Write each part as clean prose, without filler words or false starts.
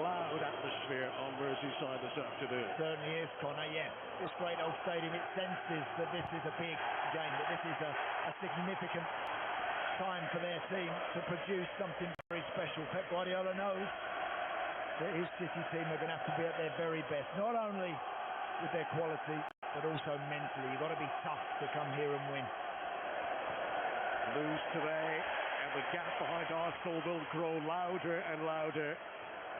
loud atmosphere on Merseyside this afternoon. Certainly is, Connor, yeah. This great old stadium, it senses that this is a big game, that this is a significant time for their team to produce something very special. Pep Guardiola knows that his City team are going to have to be at their very best, not only with their quality, but also mentally. You've got to be tough to come here and win. Lose today, and the gap behind Arsenal will grow louder and louder.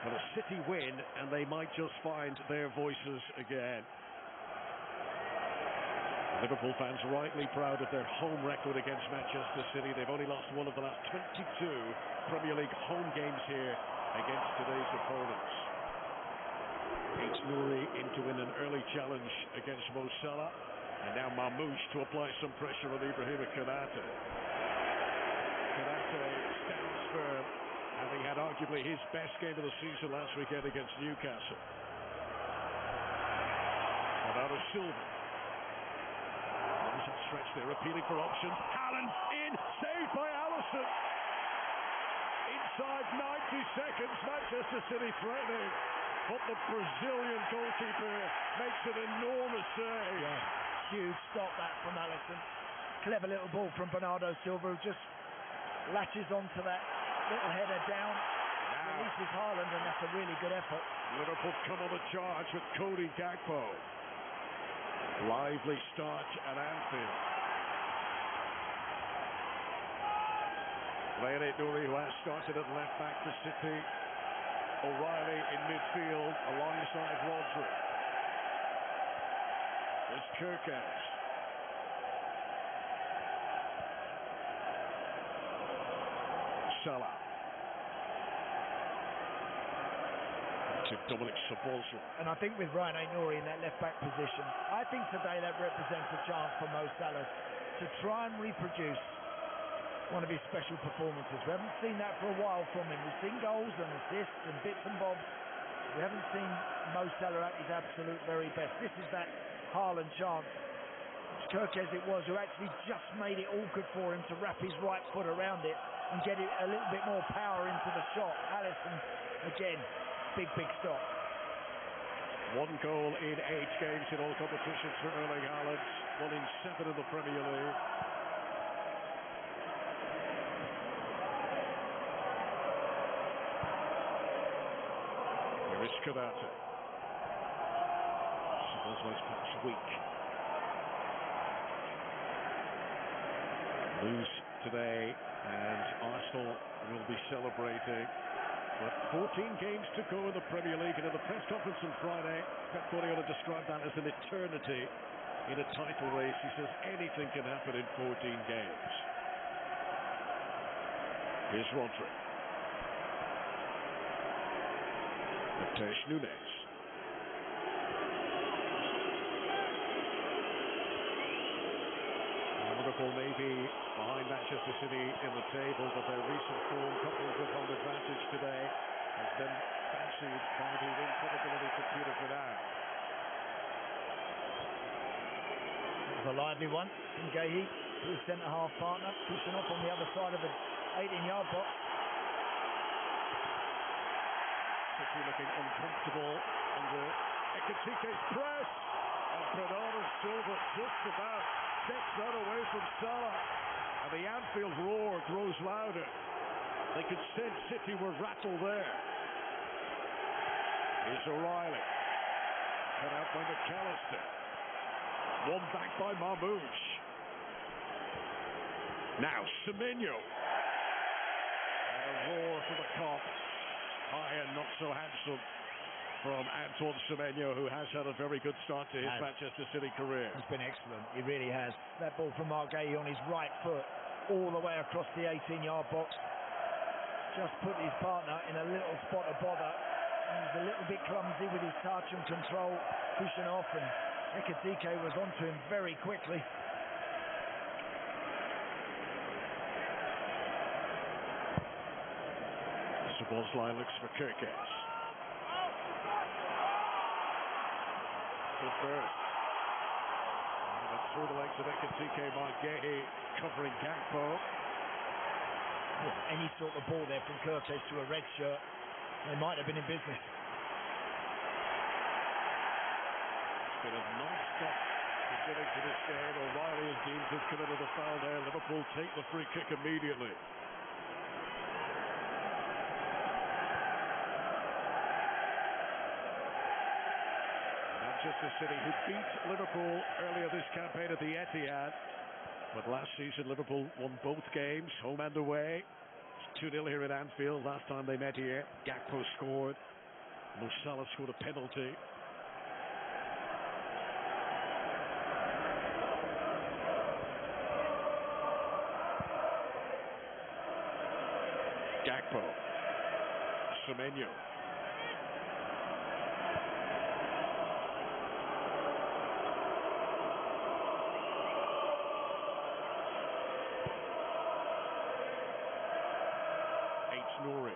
But a City win, and they might just find their voices again. Liverpool fans rightly proud of their home record against Manchester City. They've only lost one of the last 22 Premier League home games here against today's opponents. Nouri in to win an early challenge against Mo Salah, and now Mamouche to apply some pressure on Ibrahima Konate. Konate stands firm, having had arguably his best game of the season last weekend against Newcastle. Bernardo Silva. Runs that stretch there, appealing for options. Haaland in, saved by Alisson. Inside 90 seconds, Manchester City threatening. But the Brazilian goalkeeper makes an enormous save. Yeah, huge stop that from Alisson. Clever little ball from Bernardo Silva, who just latches onto that little header down. Releases Haaland, and that's a really good effort. Liverpool come on the charge with Cody Gakpo. Lively start at Anfield. Leonid Nouri, who has started at left back for City. O'Reilly in midfield alongside Rodri. There's Kirkes. Salah. To Dominic Szoboszlai. And I think with Ryan Nouri in that left back position, I think today that represents a chance for Mo Salah to try and reproduce one of his special performances. We haven't seen that for a while from him. We've seen goals and assists and bits and bobs. We haven't seen Mo Salah at his absolute very best. This is that Haaland chance. It's Kirkes it was who actually just made it awkward for him to wrap his right foot around it and get it a little bit more power into the shot. Alisson, again, big stop. 1 goal in 8 games in all competitions for Erling Haaland. 1 in 7 in the Premier League. Konate. Szoboszlai's perhaps weak. Lose today, and Arsenal will be celebrating. But 14 games to go in the Premier League, and in the press conference on Friday, Pep Guardiola described that as an eternity in a title race. He says anything can happen in 14 games. Here's Rodri. Mateus Nunes. Liverpool may be behind Manchester City in the table, but their recent form, coupled with home advantage today, has been fancied by the win probability computer for now. It was a lively one from Guehi to his centre-half partner, pushing off on the other side of the 18-yard box. City looking uncomfortable under Ekitike's press, and Bernardo Silva just about takes that away from Salah, and the Anfield roar grows louder. They could sense City were rattled there. Here's O'Reilly, cut out by McAllister, won back by Mamouche. Now Semenyo, and a roar for the Kop. High and not so handsome from Antoine Semenyo, who has had a very good start to his Manchester City career. He's been excellent, he really has. That ball from Mark Guehi on his right foot, all the way across the 18-yard box. Just put his partner in a little spot of bother. He's a little bit clumsy with his touch and control, pushing off, and Ekitike was onto him very quickly. Szoboszlai looks for Kirkes. Good burst. That's through the legs of Ekitike. Mark Guehi covering Gakpo. Any sort of ball there from Kirkes to a red shirt, they might have been in business. Bit of non-stop beginning to this game. O'Reilly is deemed to have committed a foul there. Liverpool take the free kick immediately. Manchester City, who beat Liverpool earlier this campaign at the Etihad, but last season Liverpool won both games, home and away. 2-0 here at Anfield. Last time they met here, Gakpo scored. Mo Salah scored a penalty. Gakpo. Semenyo. Nouri.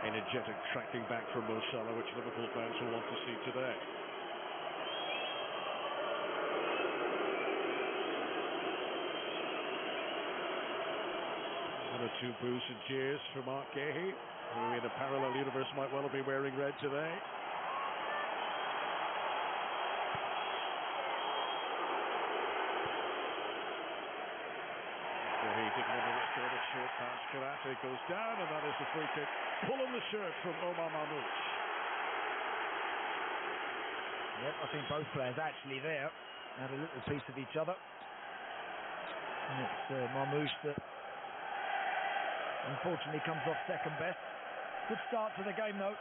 Energetic tracking back from Mo Salah, which Liverpool fans will want to see today. One or two boos and cheers for Mark Gahey, who in a parallel universe might well have been wearing red today. A short pass, Karate goes down, and that is the free kick. Pulling the shirt from Omar Mamouche. Yep, I think both players actually there had a little piece of each other. And it's Mamouche that unfortunately comes off second best. Good start to the game though.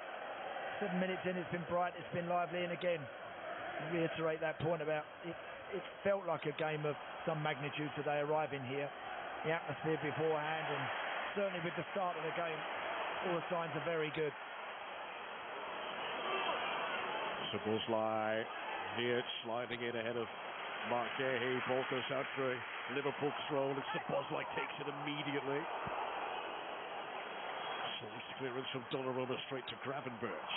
7 minutes in, it's been bright, it's been lively, and again, reiterate that point about it felt like a game of some magnitude today arriving here. The atmosphere beforehand, and certainly with the start of the game, all the signs are very good. Szoboszlai here sliding in ahead of Mark Gahey. Ball goes out for a Liverpool throw, and Szoboszlai takes it immediately. Slice clearance from Donnarumma straight to Gravenberch.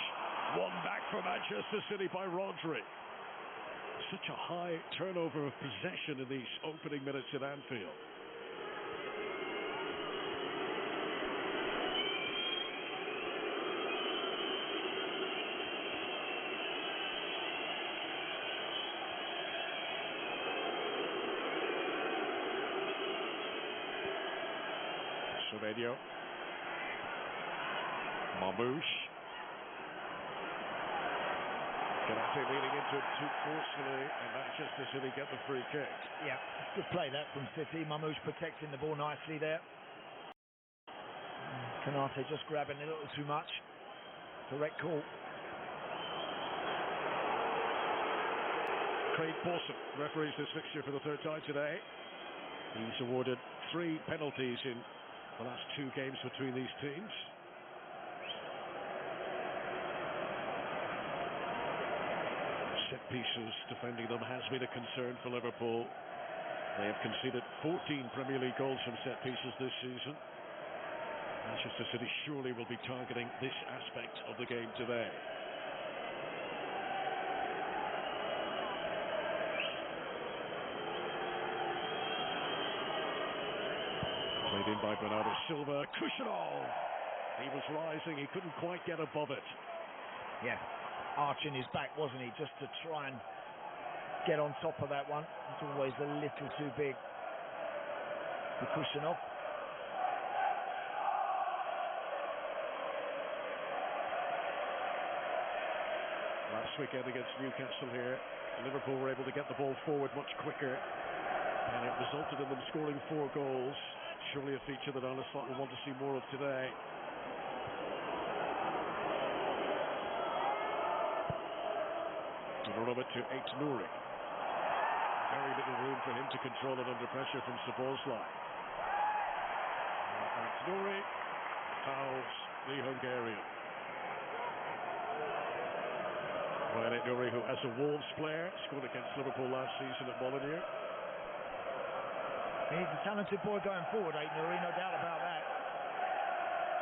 One back for Manchester City by Rodri. Such a high turnover of possession in these opening minutes at Anfield. Semenyo. Mamouche. Karate leading into it too forcefully, and Manchester City get the free kick. Yeah, good play that from City. Mamouche protecting the ball nicely there. Kanate just grabbing a little too much. Correct call. Craig Pawson referees this fixture for the third time today. He's awarded 3 penalties in the last 2 games between these teams. Set pieces, defending them has been a concern for Liverpool. They have conceded 14 Premier League goals from set pieces this season. Manchester City surely will be targeting this aspect of the game today. Played in by Bernardo Silva. Kushnerov! He was rising, he couldn't quite get above it. Yeah, arching his back, wasn't he, just to try and get on top of that one. It's always a little too big for Kushnerov. Last weekend against Newcastle here, Liverpool were able to get the ball forward much quicker, and it resulted in them scoring 4 goals. Surely a feature that Arne Slot will want to see more of today. Donnarumma to Nouri. Very little room for him to control it under pressure from Szoboszlai. Nouri fouls the Hungarian. Nouri, who as a Wolves player scored against Liverpool last season at Molineux. He's a talented boy going forward, Nouri, no doubt about that.